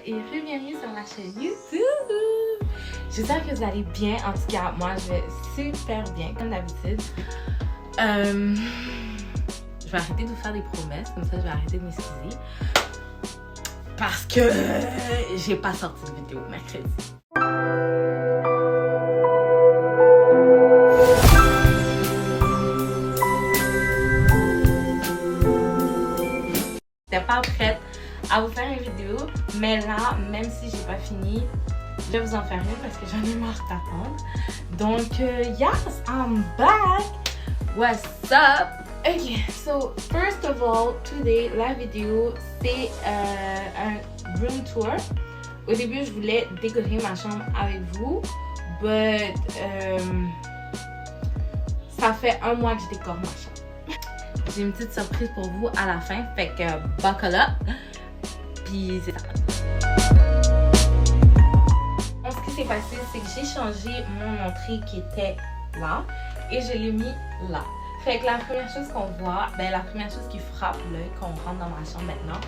et bienvenue sur ma chaîne YouTube. J'espère que vous allez bien. En tout cas, moi je vais super bien comme d'habitude. Je vais arrêter de vous faire des promesses, comme ça je vais arrêter de m'excuser. Parce que j'ai pas sorti de vidéo mercredi. J'étais pas prête à vous faire une vidéo, mais là, même si j'ai pas fini, je vais vous en faire une parce que j'en ai marre d'attendre. Donc, yes, I'm back! What's up? Ok, so first of all, today, la vidéo, c'est un room tour. Au début, je voulais décorer ma chambre avec vous, but ça fait un mois que je décore ma chambre. J'ai une petite surprise pour vous à la fin, fait que buckle up. Puis c'est ça. Donc, ce qui s'est passé, c'est que j'ai changé mon entrée qui était là et je l'ai mis là. Fait que la première chose qu'on voit, la première chose qui frappe l'œil quand on rentre dans ma chambre maintenant,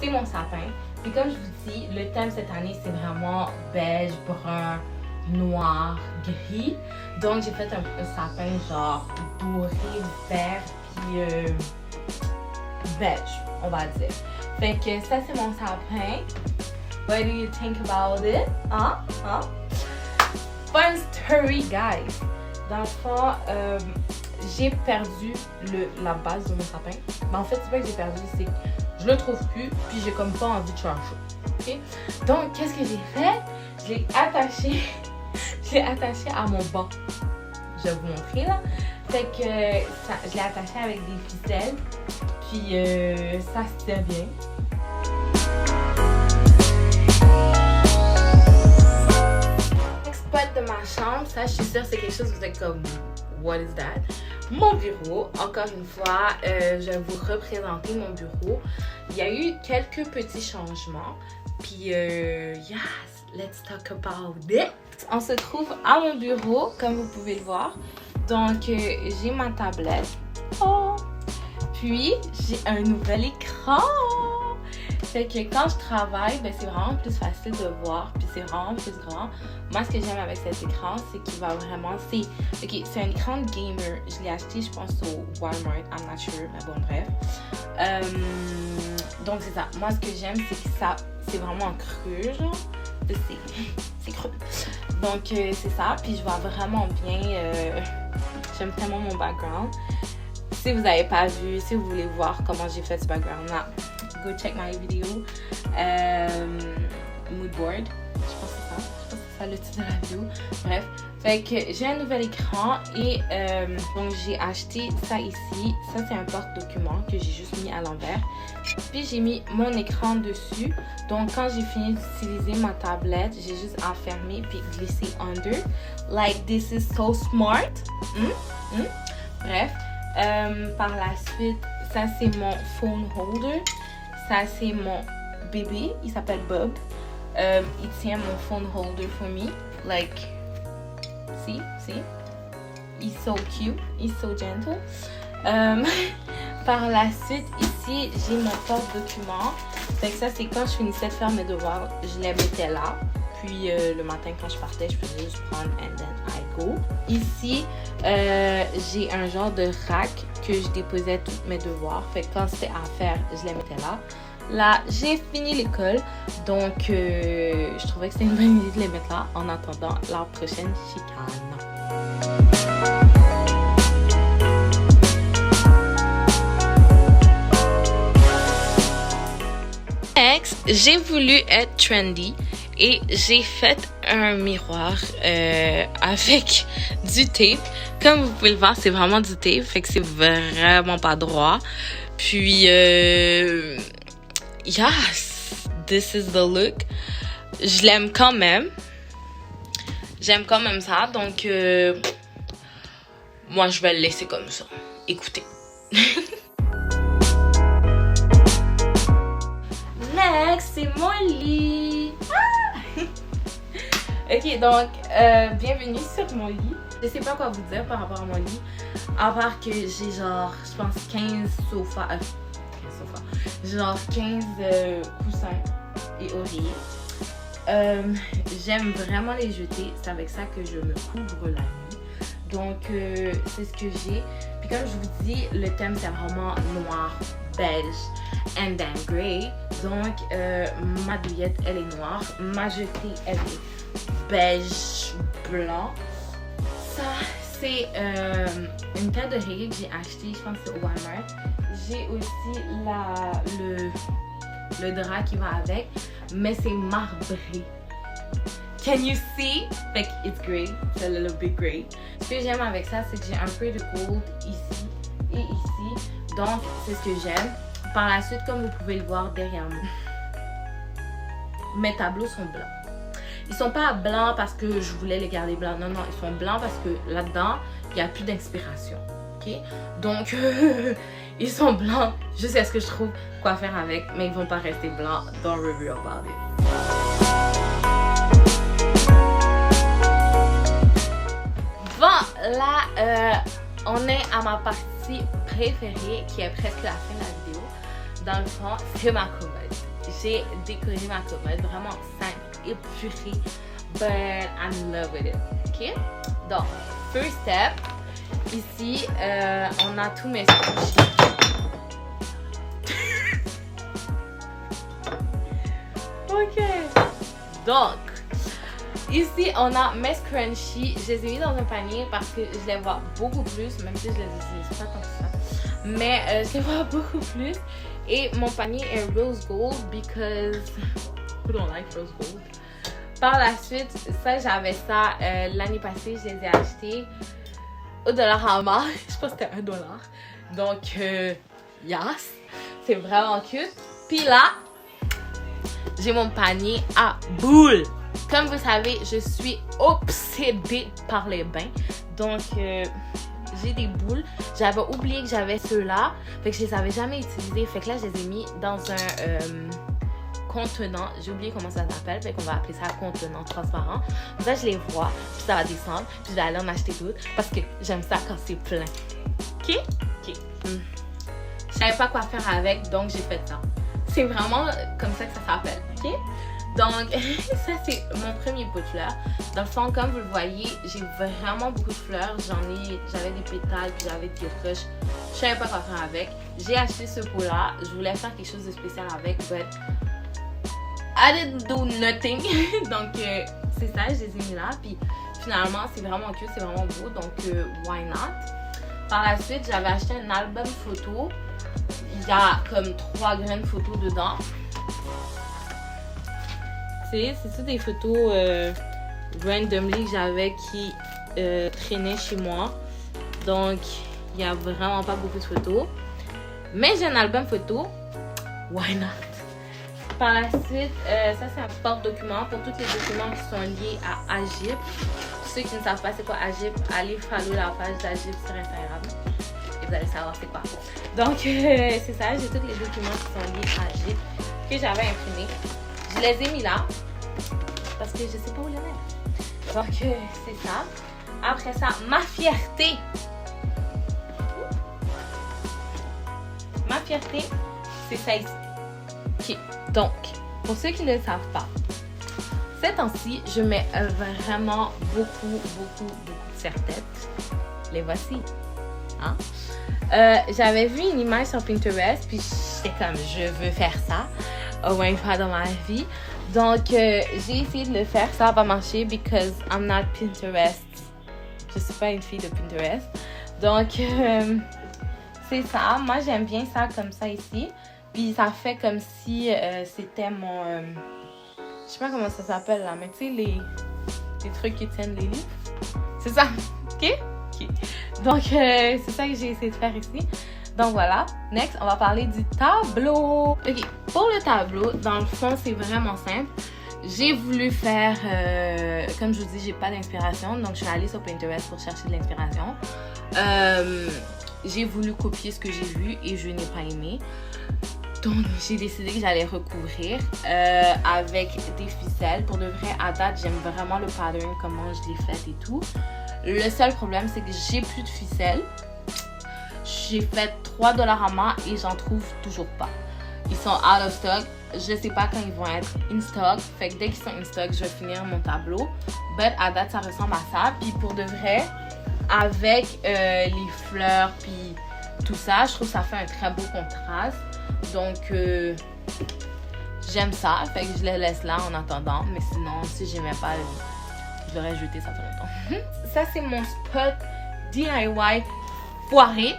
c'est mon sapin. Puis comme je vous dis, le thème cette année, c'est vraiment beige, brun, noir, gris. Donc j'ai fait un sapin genre doré, vert, puis beige, on va dire. Fait que ça, c'est mon sapin. What do you think about it? Fun story, guys. Dans le fond, j'ai perdu la base de mon sapin. Mais en fait, c'est pas que j'ai perdu, c'est que je le trouve plus, puis j'ai comme pas envie de changer. Okay? Donc, qu'est-ce que j'ai fait? Je l'ai attaché, à mon banc. Je vais vous montrer là. Fait que je l'ai attaché avec des ficelles, puis ça se tient bien. Spot de ma chambre, ça je suis sûre c'est quelque chose que vous êtes comme what is that? Mon bureau, encore une fois, je vais vous représenter mon bureau. Il y a eu quelques petits changements, puis yes, let's talk about it. On se trouve à mon bureau, comme vous pouvez le voir. Donc j'ai ma tablette, puis j'ai un nouvel écran. Fait que quand je travaille, c'est vraiment plus facile de voir, puis c'est vraiment plus grand. Moi, ce que j'aime avec cet écran, c'est qu'il va vraiment... c'est un écran de gamer. Je l'ai acheté, je pense, au Walmart, I'm not sure, mais bon, bref. Donc, c'est ça. Moi, ce que j'aime, c'est que ça, c'est vraiment creux, genre. C'est creux. Donc, c'est ça. Puis, je vois vraiment bien... j'aime tellement mon background. Si vous n'avez pas vu, si vous voulez voir comment j'ai fait ce background-là, go check my video. Mood board. Je pense que c'est ça le titre de la vidéo. Bref. Fait que j'ai un nouvel écran et donc j'ai acheté ça ici. Ça c'est un porte-document que j'ai juste mis à l'envers. Puis j'ai mis mon écran dessus. Donc quand j'ai fini d'utiliser ma tablette, j'ai juste à fermer puis glisser under. Like this is so smart. Bref. Par la suite, ça c'est mon phone holder. Ça c'est mon bébé, il s'appelle Bob. Il tient mon phone holder for me. Like, see? He's so cute, he's so gentle. Par la suite, ici, j'ai mon porte-document. Fait que ça, c'est quand je finissais de faire mes devoirs, je les mettais là. Puis le matin, quand je partais, je faisais juste prendre and then I go. Ici, j'ai un genre de rack que je déposais tous mes devoirs. Fait que quand c'était à faire, je les mettais là. Là, j'ai fini l'école. Donc, je trouvais que c'était une bonne idée de les mettre là en attendant la prochaine chicane. Next, j'ai voulu être trendy. Et j'ai fait un miroir avec du tape. Comme vous pouvez le voir, c'est vraiment du tape. Fait que c'est vraiment pas droit. Puis, yes, this is the look. Je l'aime quand même. J'aime quand même ça. Donc, moi, je vais le laisser comme ça. Écoutez. Next, c'est mon lit. Ok, donc, bienvenue sur mon lit. Je sais pas quoi vous dire par rapport à mon lit. À part que j'ai genre, je pense 15 sofas. Genre 15 coussins et oreillers. j'aime vraiment les jeter. C'est avec ça que je me couvre la nuit. Donc, c'est ce que j'ai. Puis comme je vous dis, le thème, c'est vraiment noir, beige, and then grey. Donc, ma douillette, elle est noire. Ma jetée, elle est beige, blanc. Ça, c'est une tête d'oreiller que j'ai achetée, je pense que c'est au Walmart. J'ai aussi le drap qui va avec, mais c'est marbré. Can you see? Fait que it's grey, it's a little bit grey. Ce que j'aime avec ça, c'est que j'ai un peu de gold ici et ici. Donc, c'est ce que j'aime. Par la suite, comme vous pouvez le voir derrière moi, mes tableaux sont blancs. Ils sont pas blancs parce que je voulais les garder blancs. Non, non, ils sont blancs parce que là-dedans, il n'y a plus d'inspiration. Ok? Donc, ils sont blancs jusqu'à ce que je trouve quoi faire avec. Mais ils vont pas rester blancs. Don't worry about it. Bon, là, on est à ma partie préférée qui est presque la fin de la vidéo. Dans le fond, c'est ma commode. J'ai décoré ma commode vraiment simple, épurée, but I'm in love with it. Ok? Donc, first step, ici, on a tous mes scrunchies. Ok. Donc, ici, on a mes scrunchies. Je les ai mis dans un panier parce que je les vois beaucoup plus, même si je les utilise pas tant que ça. Mais je les vois beaucoup plus. Et mon panier est rose gold because who don't like rose gold? Par la suite, ça, j'avais ça l'année passée. Je les ai achetés au Dollarama. Je pense que c'était $1. Donc, yes. C'est vraiment cute. Puis là, j'ai mon panier à boules. Comme vous savez, je suis obsédée par les bains. Donc, j'ai des boules. J'avais oublié que j'avais ceux-là. Fait que je les avais jamais utilisés. Fait que là, je les ai mis dans un contenant. J'ai oublié comment ça s'appelle. Fait qu'on va appeler ça contenant transparent. Comme ça, je les vois. Puis ça va descendre. Puis je vais aller en acheter d'autres. Parce que j'aime ça quand c'est plein. OK? OK. Je savais pas quoi faire avec. Donc, j'ai fait ça. C'est vraiment comme ça que ça s'appelle. OK? Donc, ça, c'est mon premier pot de fleurs. Dans le fond, comme vous le voyez, j'ai vraiment beaucoup de fleurs. J'avais des pétales, puis j'avais des ruches. Je savais pas quoi faire avec. J'ai acheté ce pot-là. Je voulais faire quelque chose de spécial avec, but I didn't do nothing. Donc, c'est ça, je les ai mis là. Puis, finalement, c'est vraiment cute, c'est vraiment beau. Donc, why not? Par la suite, j'avais acheté un album photo. Il y a comme 3 graines photos dedans. C'est toutes des photos randomly que j'avais qui traînaient chez moi. Donc, il n'y a vraiment pas beaucoup de photos. Mais j'ai un album photo. Why not? Par la suite, ça c'est un porte-document pour tous les documents qui sont liés à Agip. Pour ceux qui ne savent pas c'est quoi Agip, allez follow la page d'Agip sur Instagram. Et vous allez savoir c'est quoi. Donc, c'est ça, j'ai tous les documents qui sont liés à Agip que j'avais imprimés. Je les ai mis là parce que je sais pas où les mettre. Donc, c'est ça. Après ça, ma fierté. Ma fierté, c'est ça ici. Ok, donc, pour ceux qui ne le savent pas, ces temps-ci, je mets vraiment beaucoup de serre-têtes. Les voici. Hein? J'avais vu une image sur Pinterest, puis j'étais comme, je veux faire ça au moins une fois dans ma vie. Donc, j'ai essayé de le faire. Ça n'a pas marché because I'm not Pinterest. Je suis pas une fille de Pinterest. Donc, c'est ça. Moi, j'aime bien ça comme ça ici. Puis, ça fait comme si c'était mon... je sais pas comment ça s'appelle là, mais tu sais, les trucs qui tiennent les livres. C'est ça. OK? OK. Donc, c'est ça que j'ai essayé de faire ici. Donc voilà, next, on va parler du tableau. Ok, pour le tableau, dans le fond, c'est vraiment simple. J'ai voulu faire, comme je vous dis, j'ai pas d'inspiration, donc je suis allée sur Pinterest pour chercher de l'inspiration. J'ai voulu copier ce que j'ai vu et je n'ai pas aimé. Donc j'ai décidé que j'allais recouvrir avec des ficelles. Pour de vrai, à date, j'aime vraiment le pattern, comment je l'ai fait et tout. Le seul problème, c'est que j'ai plus de ficelles. J'ai fait $3 et j'en trouve toujours pas. ils sont out of stock. Je sais pas quand ils vont être in stock. Fait que dès qu'ils sont in stock, je vais finir mon tableau. But à date, ça ressemble à ça. Puis pour de vrai, avec les fleurs puis tout ça, je trouve que ça fait un très beau contraste. Donc, j'aime ça. Fait que je les laisse là en attendant. Mais sinon, si j'aimais pas, j'aurais jeté ça fait longtemps. Ça, c'est mon spot DIY foiré.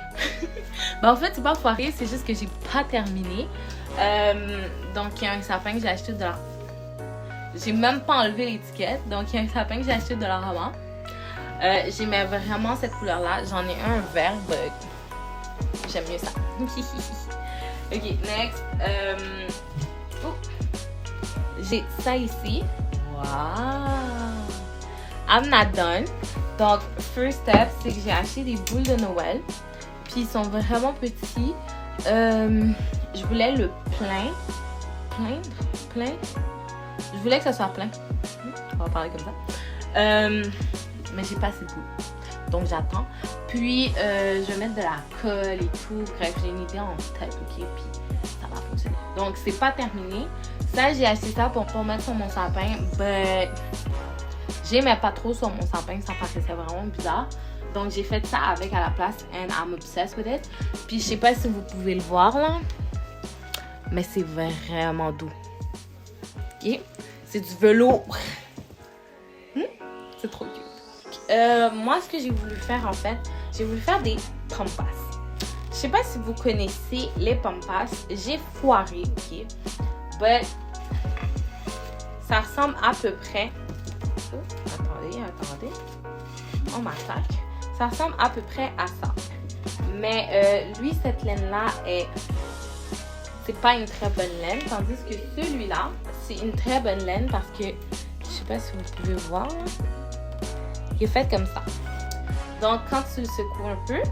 Ben, en fait, c'est pas foiré, c'est juste que j'ai pas terminé. Donc, il y a un sapin que j'ai acheté de la... J'ai même pas enlevé l'étiquette. Donc, il y a un sapin que j'ai acheté de la Rama. J'aimais vraiment cette couleur-là. J'en ai un vert, but j'aime mieux ça. Ok, next. J'ai ça ici. Wow! I'm not done. Donc, first step, c'est que j'ai acheté des boules de Noël. Puis, ils sont vraiment petits. Je voulais le plein. Je voulais que ça soit plein. On va parler comme ça. Mais j'ai pas assez de boules. Donc, j'attends. Puis, je vais mettre de la colle et tout. Bref, j'ai une idée en tête, ok? Puis, ça va fonctionner. Donc, c'est pas terminé. Ça, j'ai acheté ça pour mettre sur mon sapin. But, j'aimais pas trop sur mon sapin. Ça paraissait vraiment bizarre. Donc, j'ai fait ça avec à la place. And I'm obsessed with it. Puis, je sais pas si vous pouvez le voir, là. Mais c'est vraiment doux. Ok? C'est du velours. C'est trop cute. Moi, ce que j'ai voulu faire, en fait, j'ai voulu faire des pampas. Je sais pas si vous connaissez les pampas. J'ai foiré, ok? But, ça ressemble à peu près... Oh, attendez. On m'attaque. Ça ressemble à peu près à ça. Mais lui, cette laine-là c'est pas une très bonne laine. Tandis que celui-là, c'est une très bonne laine parce que, je sais pas si vous pouvez voir, il est fait comme ça. Donc, quand tu le secoues un peu,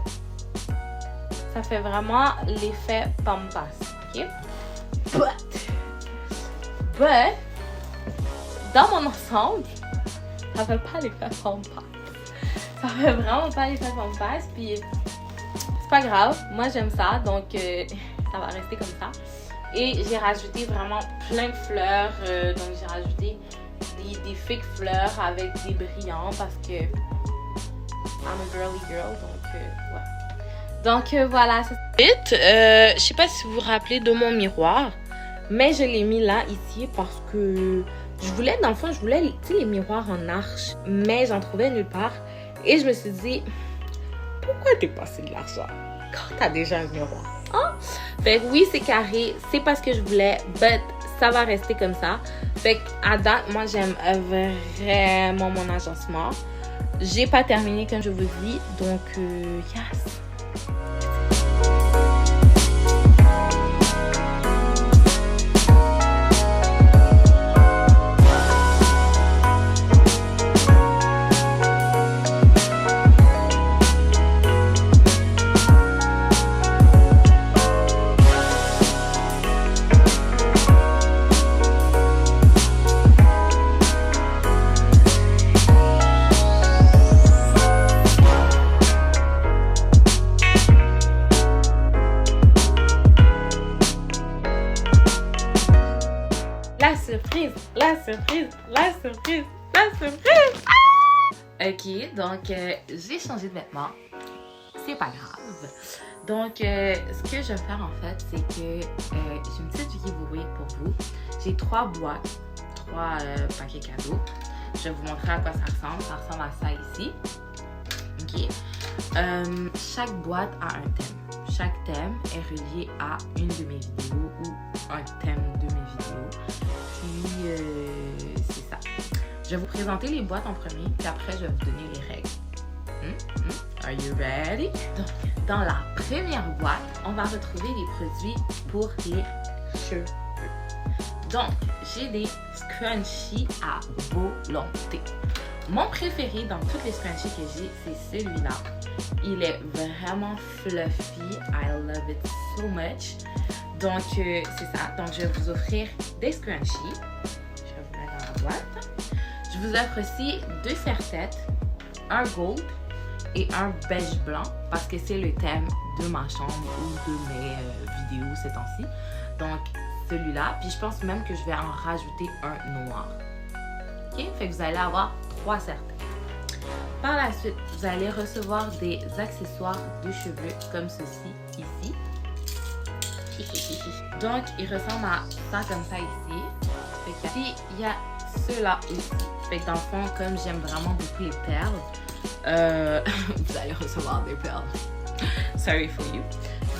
ça fait vraiment l'effet pampas. Ok? But, dans mon ensemble, ça fait pas l'effet pampas. Ça fait vraiment pas l'effet pampas. Puis, c'est pas grave. Moi, j'aime ça. Donc, ça va rester comme ça. Et j'ai rajouté vraiment plein de fleurs. Donc, j'ai rajouté des fake fleurs avec des brillants parce que I'm a girly girl. Donc, voilà. Je sais pas si vous vous rappelez de mon miroir. Mais je l'ai mis là, ici, parce que je voulais, dans le fond, les miroirs en arche. Mais j'en trouvais nulle part. Et je me suis dit, pourquoi dépenser de l'argent quand t'as déjà un miroir? Hein? Fait que oui, c'est carré, c'est pas ce que je voulais, but ça va rester comme ça. Fait qu'à date, moi, j'aime vraiment mon agencement. J'ai pas terminé, comme je vous dis, donc yes! La surprise! Ah! Ok, donc j'ai changé de vêtements. C'est pas grave. Donc, ce que je vais faire en fait, c'est que j'ai une petite giveaway pour vous. J'ai 3 boîtes, 3 paquets cadeaux. Je vais vous montrer à quoi ça ressemble. Ça ressemble à ça ici. Ok. Chaque boîte a un thème. Chaque thème est relié à une de mes vidéos ou un thème de mes vidéos. Puis, c'est ça. Je vais vous présenter les boîtes en premier, puis après, je vais vous donner les règles. Are you ready? Donc, dans la première boîte, on va retrouver les produits pour les cheveux. Donc, j'ai des scrunchies à volonté. Mon préféré dans toutes les scrunchies que j'ai, c'est celui-là. Il est vraiment fluffy. I love it so much. Donc, c'est ça. Donc, je vais vous offrir des scrunchies. Je vais vous mettre dans la boîte. Je vous offre aussi 2 serre-têtes, un gold et un beige blanc parce que c'est le thème de ma chambre ou de mes vidéos ces temps-ci. Donc, celui-là. Puis, je pense même que je vais en rajouter un noir. OK? Fait que vous allez avoir 3 serre-têtes. Par la suite, vous allez recevoir des accessoires de cheveux comme ceci, ici. Donc, il ressemble à ça comme ça ici. Fait que ici, il y a ceux-là aussi. Fait que dans le fond, comme j'aime vraiment beaucoup les perles, vous allez recevoir des perles. Sorry for you.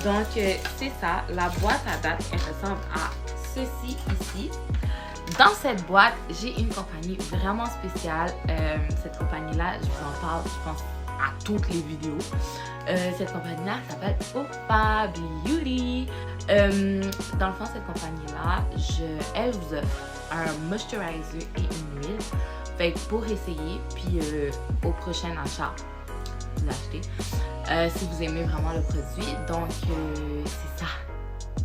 Donc, c'est ça. La boîte à date, elle ressemble à ceci ici. Dans cette boîte, j'ai une compagnie vraiment spéciale. Cette compagnie-là, je vous en parle, je pense, à toutes les vidéos. Cette compagnie-là s'appelle Opa Beauty. Dans le fond, cette compagnie-là, elle vous offre un moisturizer et une huile. Fait que pour essayer, puis au prochain achat, vous l'achetez. Si vous aimez vraiment le produit. Donc, c'est ça.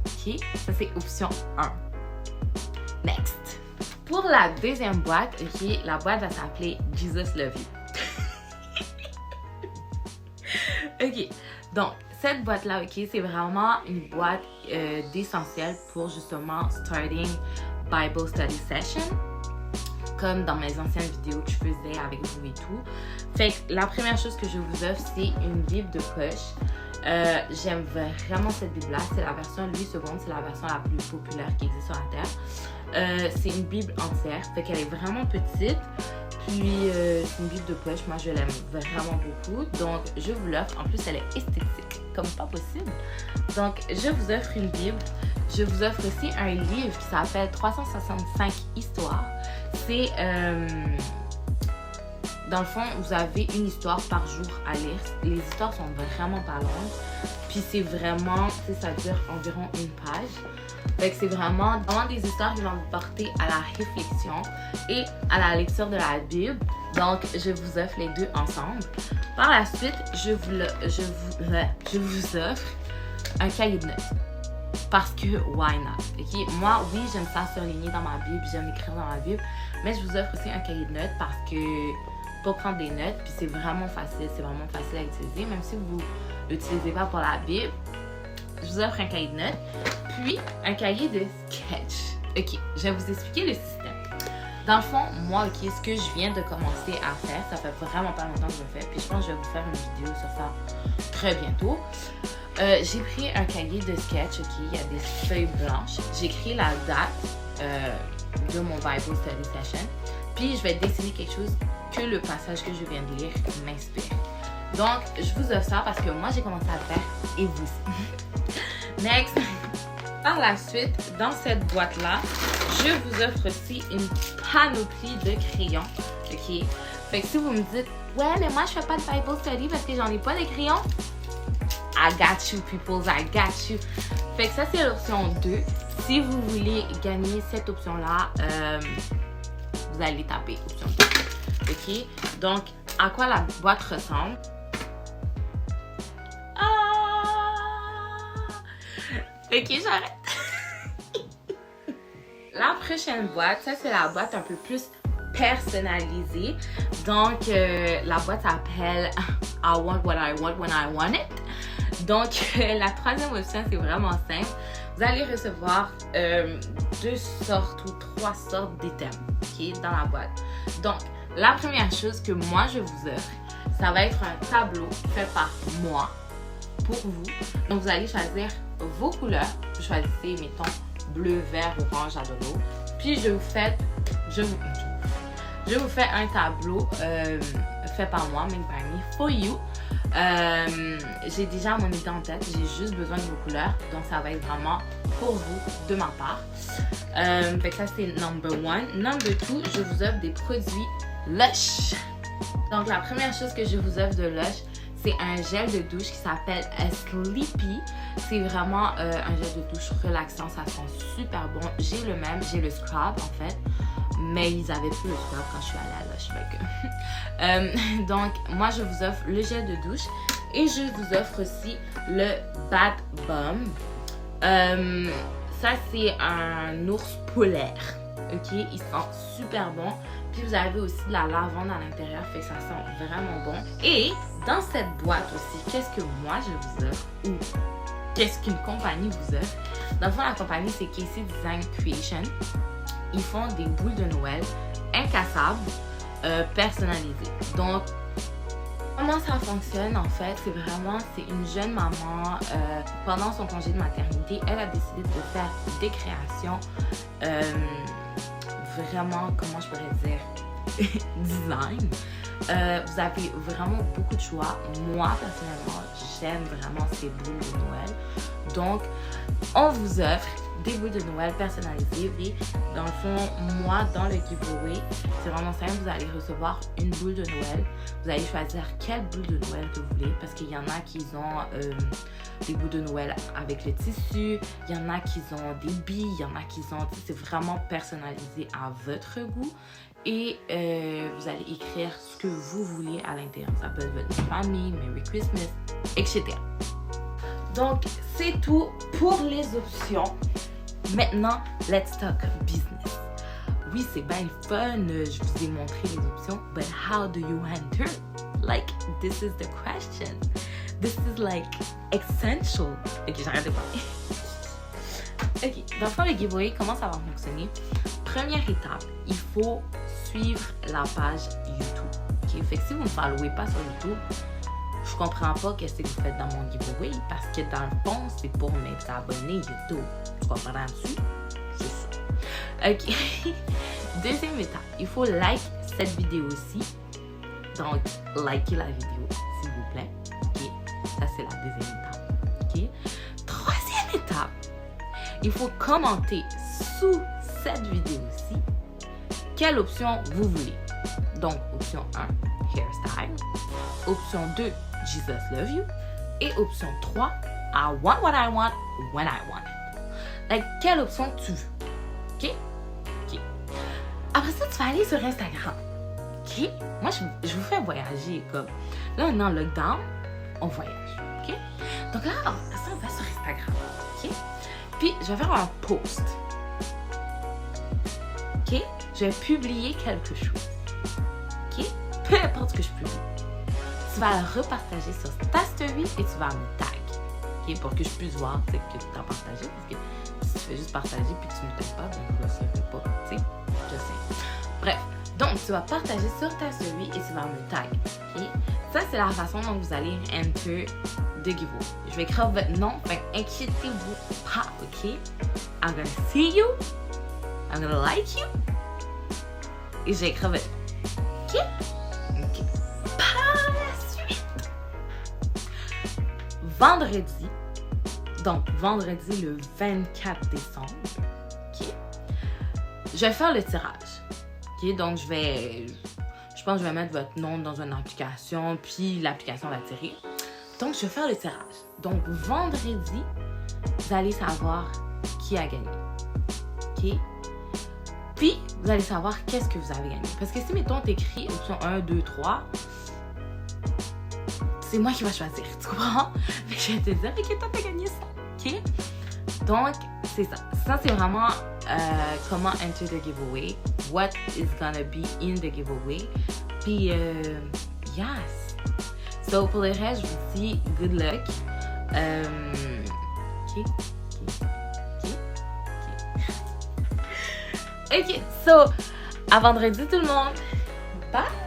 OK? Ça, c'est option 1. Next. Pour la deuxième boîte, OK, la boîte va s'appeler Jesus Love You. OK. Donc, cette boîte-là, OK, c'est vraiment une boîte d'essentiel pour justement starting Bible Study Session. Comme dans mes anciennes vidéos que je faisais avec vous et tout. Fait que la première chose que je vous offre, c'est une Bible de poche. J'aime vraiment cette Bible-là. C'est la version 8 secondes. C'est la version la plus populaire qui existe sur la Terre. C'est une Bible entière. Fait qu'elle est vraiment petite. Puis, c'est une Bible de poche. Moi, je l'aime vraiment beaucoup. Donc, je vous l'offre. En plus, elle est esthétique. Comme pas possible. Donc, je vous offre une Bible. Je vous offre aussi un livre qui s'appelle 365 histoires. C'est, dans le fond, vous avez une histoire par jour à lire. Les histoires sont vraiment pas longues. Puis c'est vraiment, ça dure environ une page. Fait que c'est vraiment des histoires qui vont vous porter à la réflexion et à la lecture de la Bible. Donc, je vous offre les deux ensemble. Par la suite, je vous offre un cahier de notes. Parce que, why not? Okay? Moi, oui, j'aime ça surligner dans ma Bible, j'aime écrire dans ma Bible, mais je vous offre aussi un cahier de notes parce que pour prendre des notes, puis c'est vraiment facile à utiliser, même si vous ne l'utilisez pas pour la Bible. Je vous offre un cahier de notes, puis un cahier de sketch. Ok, je vais vous expliquer le système. Dans le fond, moi, ok, ce que je viens de commencer à faire, ça fait vraiment pas longtemps que je le fais, puis je pense que je vais vous faire une vidéo sur ça très bientôt. J'ai pris un cahier de sketch, ok, il y a des feuilles blanches. J'écris la date de mon Bible Study Session. Puis je vais dessiner quelque chose que le passage que je viens de lire m'inspire. Donc, je vous offre ça parce que moi, j'ai commencé à le faire et vous aussi. Next. Par la suite, dans cette boîte-là, je vous offre aussi une panoplie de crayons, ok. Fait que si vous me dites, ouais, mais moi, je fais pas de Bible Study parce que j'en ai pas de crayons. I got you, peoples, I got you. Fait que ça, c'est l'option 2. Si vous voulez gagner cette option-là, vous allez taper option 2. OK? Donc, à quoi la boîte ressemble? OK, j'arrête. La prochaine boîte, ça, c'est la boîte un peu plus personnalisée. Donc, la boîte s'appelle I want what I want when I want it. Donc, la troisième option, c'est vraiment simple. Vous allez recevoir 2 sortes ou 3 sortes d'items, ok, dans la boîte. Donc, la première chose que moi, je vous offre, ça va être un tableau fait par moi, pour vous. Donc, vous allez choisir vos couleurs. Vous choisissez, mettons, bleu, vert, orange, adolo. Puis, je vous fais un tableau fait par moi, made by me, for you. J'ai déjà mon idée en tête, j'ai juste besoin de vos couleurs, donc ça va être vraiment pour vous de ma part. Fait que ça c'est number 1. Number 2, je vous offre des produits Lush. Donc la première chose que je vous offre de Lush, c'est un gel de douche qui s'appelle Sleepy. C'est vraiment un gel de douche relaxant, ça sent super bon. J'ai le même, j'ai le scrub en fait. Mais ils avaient plus le scrub quand je suis allée à Lush. Donc, moi, je vous offre le gel de douche et je vous offre aussi le Bath Bomb. Ça, c'est un ours polaire. Ok, il sent super bon. Puis, vous avez aussi de la lavande à l'intérieur, fait que ça sent vraiment bon. Et dans cette boîte aussi, qu'est-ce que moi, je vous offre? qu'est-ce qu'une compagnie vous offre. Dans le fond, la compagnie, c'est Casey Design Creation. Ils font des boules de Noël incassables, personnalisées. Donc, comment ça fonctionne, en fait, c'est une jeune maman, pendant son congé de maternité, elle a décidé de faire des créations, vraiment, comment je pourrais dire, design. Vous avez vraiment beaucoup de choix. Moi, personnellement, j'aime vraiment ces boules de Noël. Donc, on vous offre des boules de Noël personnalisées. Et dans le fond, moi, dans le giveaway, c'est vraiment simple. Vous allez recevoir une boule de Noël. Vous allez choisir quelle boule de Noël que vous voulez. Parce qu'il y en a qui ont des boules de Noël avec le tissu. Il y en a qui ont des billes. Il y en a qui ont... C'est vraiment personnalisé à votre goût. Et vous allez écrire ce que vous voulez à l'intérieur. Ça peut être votre famille, Merry Christmas, etc. Donc, c'est tout pour les options. Maintenant, let's talk business. Oui, c'est bien fun. Je vous ai montré les options. But how do you enter? Like, this is the question. This is like essential. Ok, j'arrête de parler. Ok, dans le fond, le giveaway, comment ça va fonctionner? Première étape, il faut suivre la page YouTube. Ok, fait que si vous ne me followez pas sur YouTube, je comprends pas qu'est-ce que vous faites dans mon giveaway parce que dans le fond, c'est pour m'être abonné YouTube. Tu comprends là-dessus? C'est ça. Ok. Deuxième étape, il faut like cette vidéo-ci. Donc, likez la vidéo, s'il vous plaît. Ok. Ça, c'est la deuxième étape. Ok. Troisième étape, il faut commenter sous cette vidéo-ci quelle option vous voulez. Donc, option 1, hairstyle. Option 2, Jesus Love You. Et option 3, I want what I want when I want it. Like, quelle option tu veux. OK? OK. Après ça, tu vas aller sur Instagram. OK? Moi, je vous fais voyager comme... Là, on est en lockdown, on voyage. OK? Donc là, ça, on va sur Instagram. OK? Puis, je vais faire un post. OK? Je vais publier quelque chose. OK? Peu importe ce que je publie. Tu vas le repartager sur ta story et tu vas me tag. OK? Pour que je puisse voir que tu as partagé. Parce que si tu fais juste partager puis que tu ne me tags pas, ben, je ne le saurais pas. Tu sais? Je sais. Bref. Donc, tu vas partager sur ta story et tu vas me tag. OK? Ça, c'est la façon dont vous allez enter the giveaway. Je vais écrire votre nom. Fait inquiétez-vous pas. OK? I'm gonna see you. I'm gonna like you. Et j'ai écrit votre nom. OK? OK. Par la suite, vendredi, donc vendredi le 24 décembre, OK? Je vais faire le tirage. OK? Donc, je pense que je vais mettre votre nom dans une application, puis l'application va tirer. Donc, je vais faire le tirage. Donc, vendredi, vous allez savoir qui a gagné. OK? Puis, vous allez savoir qu'est-ce que vous avez gagné. Parce que si, mettons, t'écris option 1, 2, 3, c'est moi qui vais choisir. Tu comprends? Mais je vais te dire, OK, toi, t'as gagné ça. OK? Donc, c'est ça. Ça, c'est vraiment comment enter the giveaway. What is gonna be in the giveaway. Puis, yes. So, pour le reste, je vous dis good luck. OK. OK, so, à vendredi tout le monde. Bye!